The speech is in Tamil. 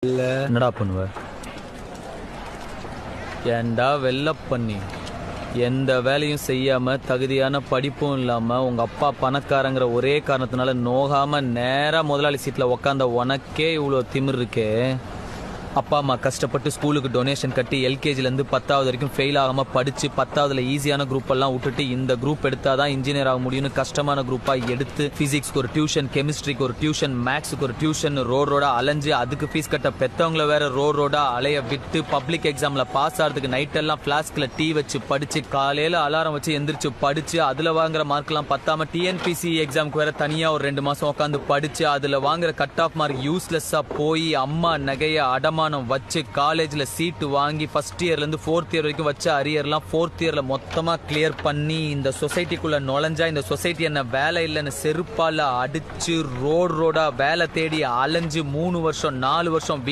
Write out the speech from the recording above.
என்னடா பண்ணுவ? ஏன்டா வெள்ள பண்ணி எந்த வேலையும் செய்யாம தகுதியான படிப்பும் இல்லாம உங்க அப்பா பணக்காரங்கிற ஒரே காரணத்தினால நோகாம நேரா முதலாளி சீட்ல உக்காந்த உனக்கே இவ்வளோ திமிர் இருக்கே. அப்பா அம்மா கஷ்டப்பட்டு ஸ்கூலுக்கு டொனேஷன் கட்டி எல்கேஜிலேருந்து 10வது வரைக்கும் ஃபெயில் ஆகாமல் படித்து 10வதுல ஈஸியான குரூப் எல்லாம் விட்டுட்டு இந்த குரூப் எடுத்தால் தான் இன்ஜினியர் ஆக முடியும்னு கஷ்டமான குரூப்பாக எடுத்து ஃபிசிக்ஸ்க்கு ஒரு டியூஷன், கெமிஸ்ட்ரிக்கு ஒரு டியூஷன், மேக்ஸுக்கு ஒரு டியூஷன் ரோடா அலைஞ்சு அதுக்கு ஃபீஸ் கட்ட பெற்றவங்கள வேற ரோடா அலைய விட்டு பப்ளிக் எக்ஸாமில் பாஸ் ஆகிறதுக்கு நைட்டெல்லாம் ஃப்ளாஸ்கில் டீ வச்சு படித்து காலையில் அலாரம் வச்சு எந்திரிச்சு படித்து அதில் வாங்குற மார்க்லாம் பத்தாம டிஎன்பிசி எக்ஸாமுக்கு வேற தனியாக ஒரு 2 மாதம் உட்காந்து படித்து அதில் வாங்குற கட் ஆஃப் மார்க் யூஸ்லெஸ்ஸாக போய் அம்மா நகைய அடமா வச்சு காலேஜ்ல சீட்டு வாங்கி ஃபர்ஸ்ட் இயர்ல இருந்து 4th இயர் வரைக்கும் வச்ச அரியர்லாம் 4th இயர்ல மொத்தமா கிளியர் பண்ணி இந்த சொசைட்டிக்குள்ள நுழைஞ்சா இந்த சொசைட்டி என்ன வேலை இல்லைன்னு செருப்பால அடிச்சு ரோடா வேலை தேடி அலைஞ்சு 3 வருஷம் 4 வருஷம்